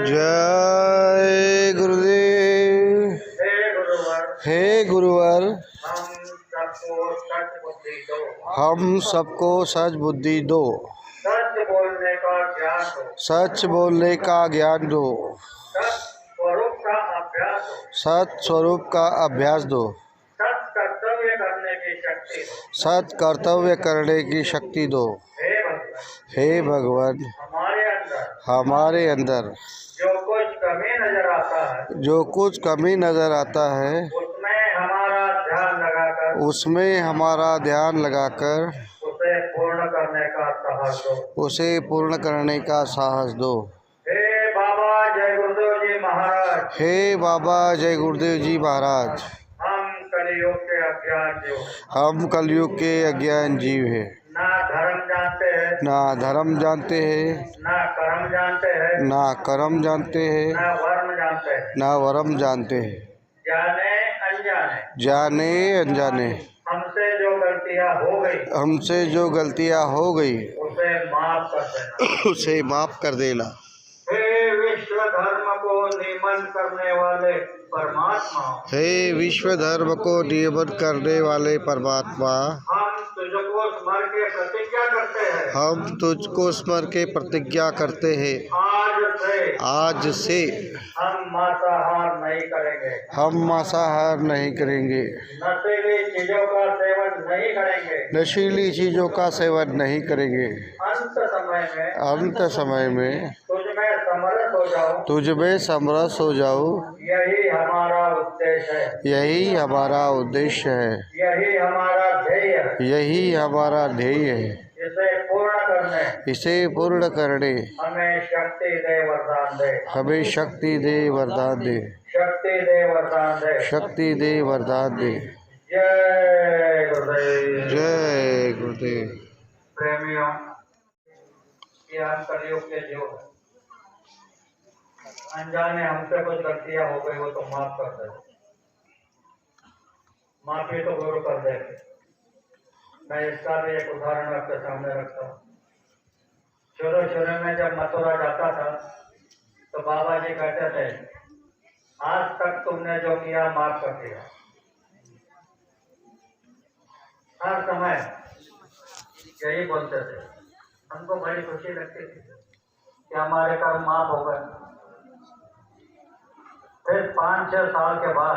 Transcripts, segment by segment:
जय गुरुदेव। हे गुरुवर, हम सबको सच बुद्धि दो, सच बोलने का ज्ञान दो, सच बोलने का ज्ञान दो, स्वरूप का अभ्यास दो, सत स्वरूप का अभ्यास दो, सत कर्तव्य करने की शक्ति दो। सत कर्तव्य करने की शक्ति दो। हे भगवान, हमारे अंदर जो कुछ कमी नजर आता है, जो कुछ कमी नजर आता है, उसमें हमारा ध्यान लगाकर उसे पूर्ण करने का साहस दो। उसे पूर्ण करने का साहस दो। हे बाबा जय गुरुदेव जी महाराज, हे बाबा जय गुरुदेव जी महाराज, हम कलयुग के अज्ञान जीव, हम कलयुग के अज्ञान जीव हैं, ना धर्म जानते हैं, ना धर्म जानते हैं, ना कर्म जानते हैं, ना कर्म जानते हैं, ना वर्म जानते हैं, ना वरम जानते हैं, जाने अनजाने, जाने अनजाने हमसे जो गलतियां हो गई, हमसे जो गलतियां हो गई, उसे माफ कर देना। उसे माफ कर देना। हे विश्व धर्म को नियमन करने वाले परमात्मा, हे विश्व धर्म को नियमन करने वाले परमात्मा, हम तुझको स्मर के प्रतिज्ञा करते हैं, हम तुझको स्मर के प्रतिज्ञा करते हैं, आज से हम मांसाहार नहीं करेंगे, हम मांसाहार नहीं करेंगे, नशीली चीजों का सेवन नहीं करेंगे, नशीली चीजों का सेवन नहीं करेंगे। अंत समय में तुझ में समरस हो जाऊं, तुझ में समरस हो जाऊं, यही हमारा उद्देश्य है, यही हमारा उद्देश्य है, यही हमारा ध्येय है, यही हमारा ध्येय है। इसे पूर्ण करने हमें शक्ति दे, वरदान दे, हमें शक्ति दे, वरदान दे, शक्ति दे, वरदान दे, शक्ति दे, वरदान दे। जय गुरुदेव, जय गुरुदेव। प्रेमियों, ये हम कलयुग के जीव हैं। अनजाने हमसे कुछ गलतियां हो गई, वो तो माफ कर दे, माफी तो गुरु कर दे। मैं इसका भी एक उदाहरण आपके सामने रखता हूँ। शुरू में जब मथुरा जाता था तो बाबा जी कहते थे, आज तक तुमने जो किया माफ कर दिया। हर समय यही बोलते थे। हमको बड़ी खुशी लगती थी कि हमारे कर्म माफ हो गए। फिर 5-6 साल के बाद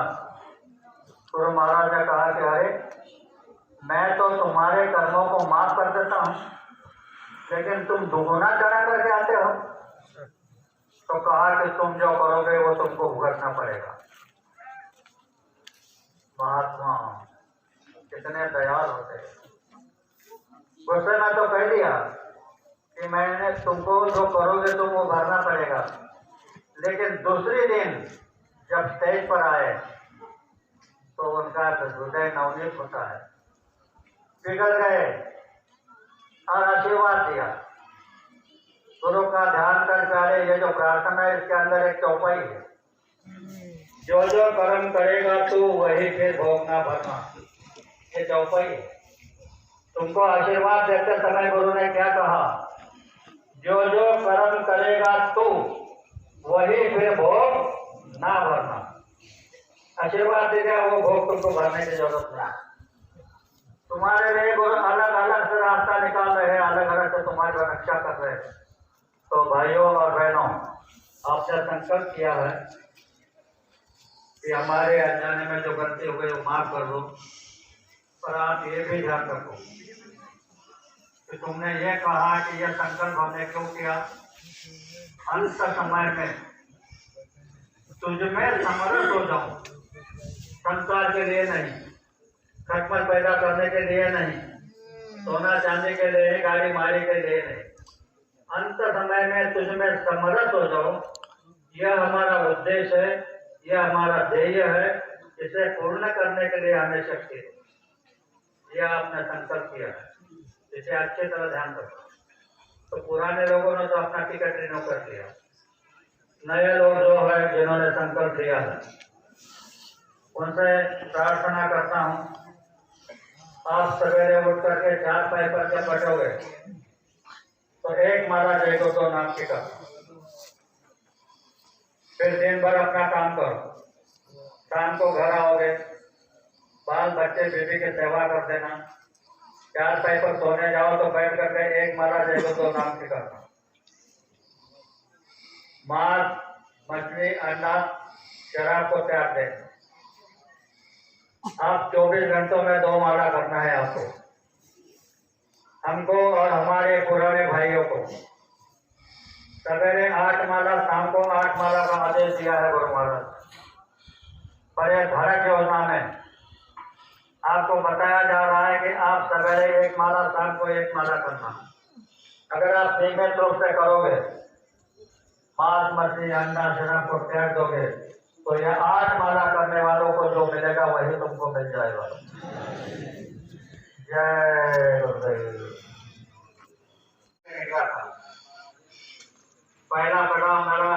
गुरु महाराज ने कहा कि अरे, मैं तो तुम्हारे कर्मों को माफ कर देता हूँ, लेकिन तुम दुगुना चढ़ा करके आते हो। तो कहा कि तुम जो करोगे वो तुमको भुगतना पड़ेगा। महात्मा कितने दयाल होते हैं। गुस्से में तो कह दिया कि मैंने तुमको जो करोगे तुम वो भरना पड़ेगा, लेकिन दूसरी दिन जब स्टेज पर आए तो उनका हृदय नवनीत होता है, पिघल गए और आशीर्वाद दिया। गुरु का ध्यान कर प्यारे, ये जो प्रार्थना है इसके अंदर एक चौपाई है, जो जो कर्म करेगा तू वही फिर भोगना भरना। ये चौपाई है। तुमको आशीर्वाद देते समय गुरु ने क्या कहा? जो जो कर्म करेगा तू वही फिर भोग ना भरना। आशीर्वाद दे दिया, वो भोग तुमको भरने की जरूरत नहीं। तुम्हारे लिए गुरु अलग अलग से रास्ता निकाल रहे हैं, अलग अलग से तुम्हारी रक्षा कर रहे हैं। तो भाइयों और बहनों, आपने संकल्प किया है कि हमारे अनजाने में जो गलती हो गई वो माफ कर दो। पर आप ये भी ध्यान रखो कि तुमने ये कहा कि यह संकल्प हमने क्यों किया? अंत समय में तुझ में समरस हो जाऊं, संसार के लिए नहीं, खटमल पैदा करने के लिए नहीं, सोना चांदी के लिए, गाड़ी मारी के लिए नहीं, अंत समय में तुझ में समरस हो जाओ। यह हमारा उद्देश्य है, यह हमारा ध्येय है। इसे पूर्ण करने के लिए हमें शक्ति दो। यह आपने संकल्प किया है, इसे अच्छी तरह ध्यान रखो। तो पुराने लोगों ने तो अपना टिकट रिन्यू कर दिया, नए लोग जो है जिन्होंने संकल्प लिया है उनसे प्रार्थना करता हूँ, आप सवेरे उठ करके 4 पाई पर जब बैठोगे तो एक माला जय को तो नाम टिका, फिर दिन भर अपना काम करो, शाम को घर आओगे, बाल बच्चे बीवी की सेवा कर देना, चारपाई पर सोने जाओ तो बैठ करके एक माला जय गुरु नाम की करना। मांस, मछली, अंडा, शराब को त्याग देना। आप 24 घंटों में 2 माला करना है आपको, हमको और हमारे पुराने भाइयों को। सवेरे 8 माला, शाम को 8 माला का आदेश दिया है गुरु महाराज। पर यह धारक योजना में आपको बताया जा रहा है कि आप सवेरे 1 माला, शाम को 1 माला करना। अगर आप नियमित रूप से करोगे, मांस, मछली, अंडा, शराब को त्याग दोगे, तो यह 8 माला करने वालों को जो मिलेगा वही तुमको मिल जाएगा। जय गुरुदेव। पहला पड़ाव मेरा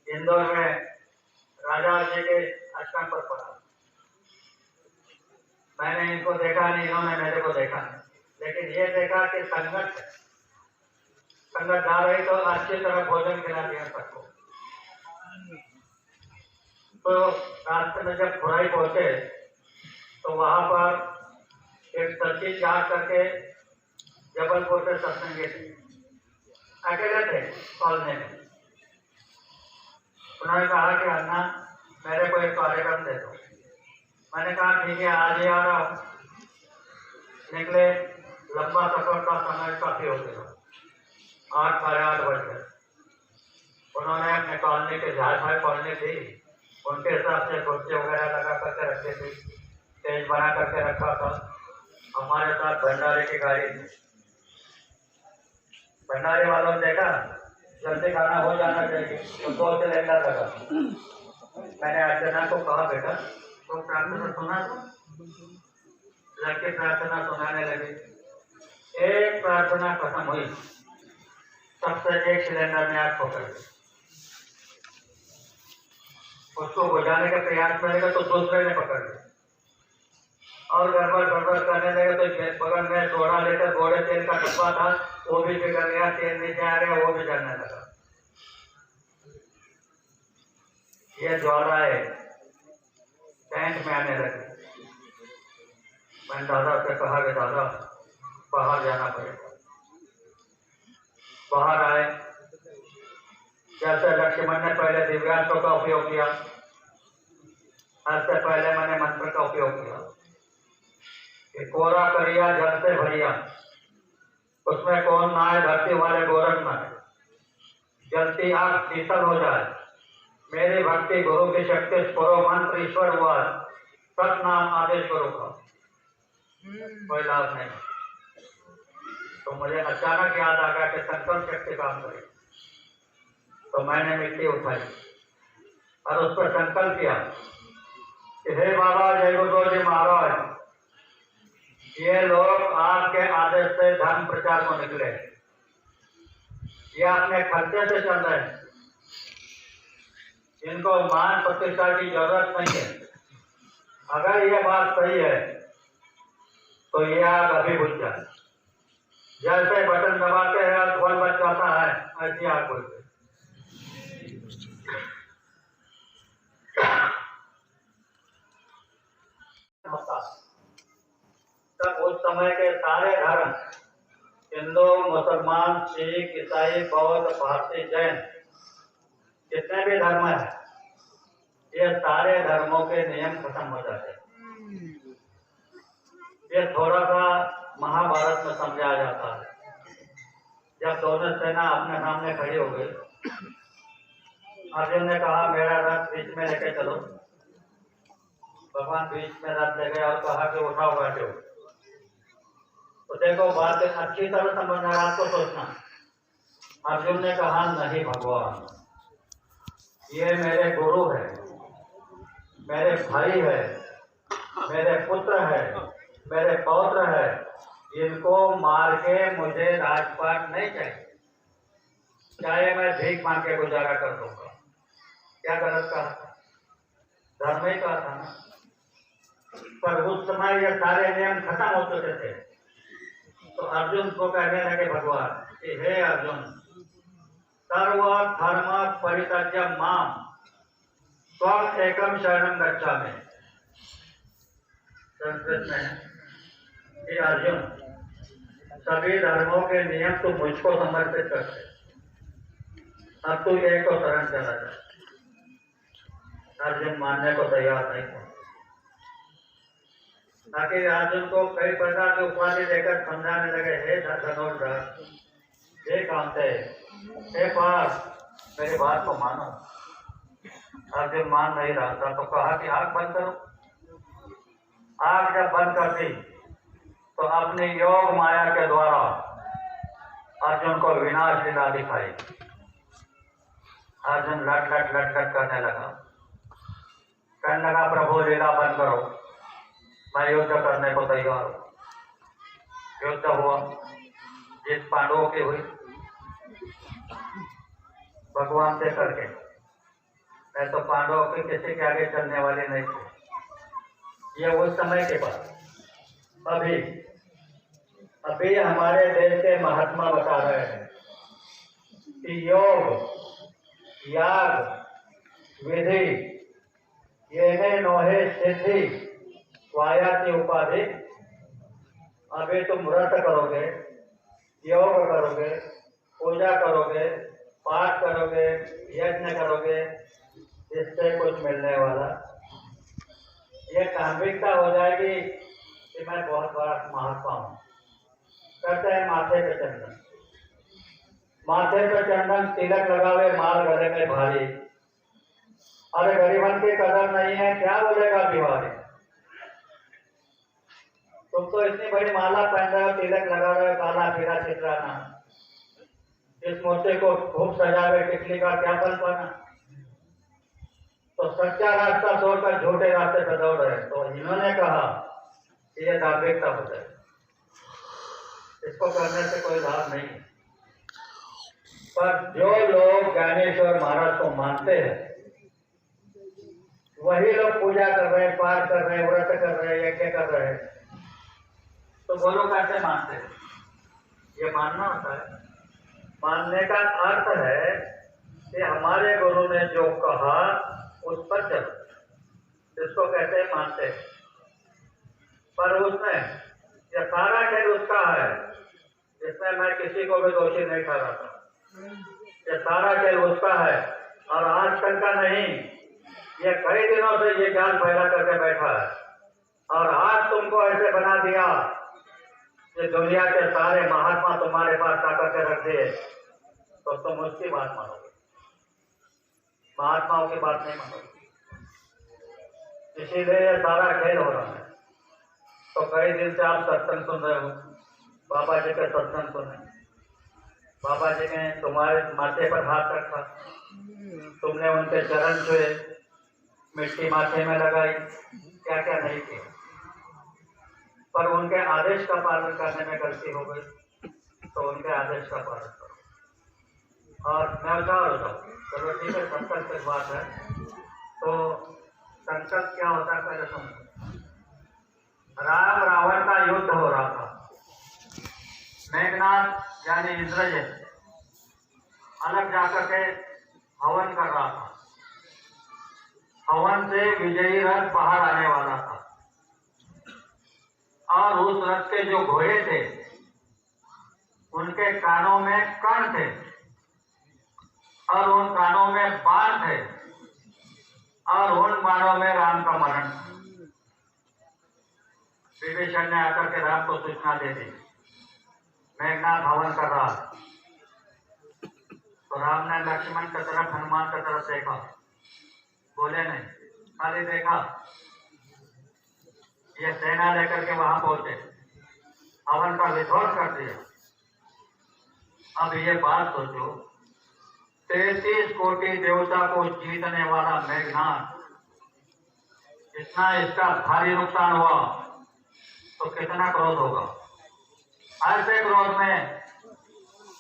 इंदौर में राजा जी के आश्रम पर पड़ा। मैंने इनको देखा नहीं, इन्होंने मेरे को देखा नहीं, लेकिन ये देखा कि संगत जा रही तो अच्छी तरह भोजन खिला दिया सबको। तो रास्ते में जब खुराई पहुंचे तो वहां पर एक सचिव जा करके जबलपुर से सत्संगी थे, अकेले थे कॉलोनी में। उन्होंने कहा कि अन्ना मेरे को एक कार्यक्रम दे दो। मैंने कहा ठीक है, आज ही आ रहा हूँ। निकले, लंबा सफर का समय काफी हो गया, 8 साढ़े 8 बज गए। उन्होंने अपने कॉलोनी के झाड़ भाई कॉलोनी थी, उनके हिसाब से कुर्सी वगैरह लगा करके रखे थे, स्टेज बना करके रखा था। हमारे साथ भंडारे की गाड़ी थी। भंडारे वालों ने देखा जल्दी खाना हो जाना चाहिए तो 2 सिलेंडर लगा। मैंने अर्चना को कहा बेटा तो प्रार्थना सुना था। लड़के प्रार्थना सुनाने लगे। एक प्रार्थना खत्म हुई, सबसे एक सिलेंडर में आग पकड़ गई। उसको बुझाने का प्रयास करेगा तो दूसरे ने पकड़ लिया और गड़बड़ करने लगे। तो बगल में सोडा लेकर घोड़े तेल का डब्बा था, वो भी बिगड़ गया, तेल नीचे आ गया, वो भी जलने लगा। ये ज्वालाएं टैंक में आने लगी। मैंने दादा से कहा कि दादा बाहर जाना पड़ेगा। बाहर आए, जैसे लक्ष्मण ने पहले दिव्यास्त्र का उपयोग किया, इससे पहले मैंने मंत्र का उपयोग किया कि कोरा करिया जल से भरिया, उसमें कौन ना आए धरती वाले गोरख ना, जलती आग शीतल हो जाए। मेरी भक्ति गुरु की शक्ति स्फुरो मंत्र ईश्वर हुआ, सतनाम आदेश गुरु का कोई लाभ नहीं। तो मुझे अचानक याद आ गया कि संकल्प शक्ति काम करे। तो मैंने मिट्टी उठाई और उस पर संकल्प किया कि हे बाबा जय गुरु जी महाराज, ये लोग आपके आदेश से धर्म प्रचार को निकले, ये अपने खर्चे से चल रहे हैं, इनको मान प्रतिष्ठा की जरूरत नहीं है। अगर ये बात सही है तो ये आग अभी बुझ जाए। जैसे बटन दबाते हैं और धुआं बच जाता है, ऐसी आग बुझ गई। तब उस समय के सारे धर्म, हिंदू, मुसलमान, सिख, ईसाई, बौद्ध, पारसी, जैन, जितने भी धर्म है, ये सारे धर्मों के नियम खत्म हो जाते हैं। ये थोड़ा सा महाभारत में समझाया जाता है। जब दोनों सेना अपने सामने खड़ी हो गई, अर्जुन ने कहा मेरा रथ बीच में लेके चलो। भगवान बीच में रथ ले गए और कहा कि उठाओ बैठो। तो देखो बात अच्छी तरह समझना, रात को सोचना। अर्जुन ने कहा नहीं भगवान, ये मेरे गुरु है, मेरे भाई है, मेरे पुत्र है, मेरे पौत्र है, इनको मार के मुझे राजपाट नहीं चाहिए, चाहे मैं भीख मांग के गुजारा कर दूंगा। क्या गलत कहा था? धर्म ही कहा था ना। पर उस समय ये सारे नियम खत्म हो चुके थे। तो अर्जुन को कहने लगे भगवान कि हे अर्जुन, सर्व धर्म परित्यज्य माम त्वम एकम शरणम गच्छामि। संस्कृत में कि अर्जुन, सभी धर्मों के नियम तू मुझको समर्पित करते, अब तू एक को शरण चला जाए। अर्जुन मानने को तैयार नहीं था, ताकि अर्जुन को कई प्रकार की उपाधि देकर समझाने लगे, हे धनुर्धर, हे कांते, हे पार्थ, मेरी बात को मानो। अर्जुन मान नहीं रहा था, तो कहा कि आंख बंद करो। आंख जब बंद कर दी तो अपनी योग माया के द्वारा अर्जुन को विनाश लीला दिखाई। अर्जुन लट लट लट लट करने लगा, कहने लगा, प्रभु लीला बंद करो, मैं युद्ध करने को तैयार हूं। युद्ध हुआ, जिस पांडवों की हुई भगवान से करके, मैं तो पांडवों की किसी के आगे चलने वाली नहीं थी। ये उस समय के बाद अभी हमारे देश के महात्मा बता रहे हैं कि योग, याग, विधि, ये नोहे सिद्धि स्वायाति उपाधि। अभी तुम व्रत करोगे, योग करोगे, पूजा करोगे, पाठ करोगे, यज्ञ करोगे, इससे कुछ मिलने वाला, ये काम्यिकता हो जाएगी कि मैं बहुत बड़ा महात्मा हूं। कहते हैं माथे पे चंदन, माथे पे चंदन, तिलक लगावे, माल गले में भारी। अरे गरीबन की कदर नहीं है, क्या बोलेगा बिहारी। तुम तो इतनी बड़ी माला पहन रहे हो, तिलक लगा रहे हो, काला पीला चित्राना, इस मोर्चे को खूब सजावे, टिकली का क्या बल पाना। तो सच्चा रास्ता छोड़कर झूठे रास्ते पर दौड़ रहे। तो इन्होंने कहा कि यह धार्मिकता हो जाए, इसको करने से कोई लाभ नहीं। पर जो लोग ज्ञानेश्वर महाराज को मानते हैं, वही लोग पूजा कर रहे हैं, पाठ कर रहे हैं, व्रत कर रहे हैं, यज्ञ कर रहे हैं। तो बोलो कैसे मानते हैं? ये मानना होता है। मानने का अर्थ है कि हमारे गुरु ने जो कहा उस पर चलो, इसको कहते हैं मानते हैं। पर उसमें यह सारा खेल उसका है, इसमें मैं किसी को भी दोषी नहीं ठहराता। ये सारा खेल उसका है और आजकल का नहीं। ये कई दिनों से ये जाल फैला करके बैठा है और आज तुमको ऐसे बना दिया कि दुनिया के सारे महात्मा तुम्हारे पास ताकत के रख दिए, तो तुम उसकी बात मानोगे, महात्माओं की बात नहीं मानोगे। इसीलिए ये सारा खेल हो रहा है। तो कई दिन से आप सत्संग सुन रहे हो, बाबा जी के सत्संग सुने, बाबा जी ने तुम्हारे माथे पर हाथ रखा, तुमने उनके चरण छुए, मिट्टी माथे में लगाई, क्या क्या नहीं किया। पर उनके आदेश का पालन करने में गलती हो गई, तो उनके आदेश का पालन करो। और मैं बता रहा हूँ, चलो ठीक है, संकल्प की बात है। तो संकल्प क्या होता है पहले समझो। राम रावण का युद्ध हो रहा था। मेघनाथ यानी इंद्रजित अलग जाकर के हवन कर रहा था। हवन से विजयी रथ बाहर आने वाला था और उस रथ के जो घोड़े थे उनके कानों में कण थे और उन कानों में बाण थे और उन बाणों में राम का मरण। विभीषण ने आकर के राम को सूचना दे दी, मेघनाथ हवन कर रहा। तो राम ने लक्ष्मण की तरफ, हनुमान की तरफ देखा, बोले नहीं, खाली देखा। ये सेना लेकर के वहां पहुंचे, हवन का विध्वंस कर दिया। अब ये बात सोचो, 33 कोटि देवता को जीतने वाला मेघनाथ, इतना इसका भारी नुकसान हुआ तो कितना क्रोध होगा। ऐसे क्रोध में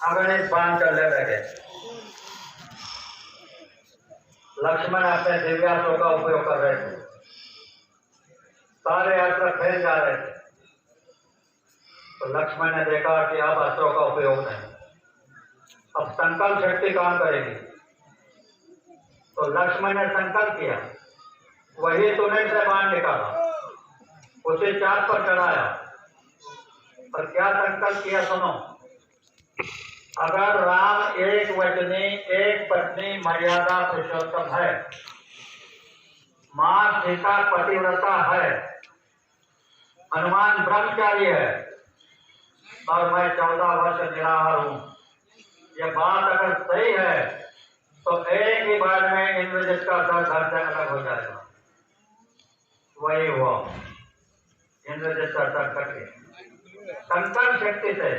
अगणित बाण चलने लगे। लक्ष्मण अपने दिव्यास्त्रों का उपयोग कर रहे थे, सारे अस्त्र फैल जा रहे थे। तो लक्ष्मण ने देखा कि अब अस्त्रों का उपयोग नहीं, अब संकल्प शक्ति काम करेगी। तो लक्ष्मण ने संकल्प किया, वही तुरंत से बाण निकाला, उसे चाँद पर चढ़ाया और क्या संकल्प किया सुनो। अगर राम एक वचनी एक पत्नी मर्यादा पुरुषोत्तम है, मां सीता पतिव्रता है, हनुमान ब्रह्मचारी है और मैं 14 वर्ष निराहार हूं, ये बात अगर सही है तो एक ही बार में इंद्रजित का घर से अलग हो जाएगा। वही हुआ, इंद्रजित का सर करके संकल्प शक्ति से,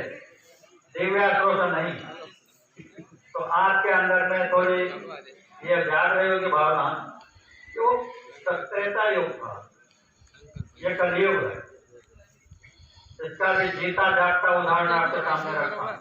दिव्यास्त्रों से नहीं। तो आपके अंदर में थोड़ी ये जाग रही होगी भावना कि वो त्रेता युग था, ये कलयुग है। इसका भी जीता जागता उदाहरण आपके सामने रखा।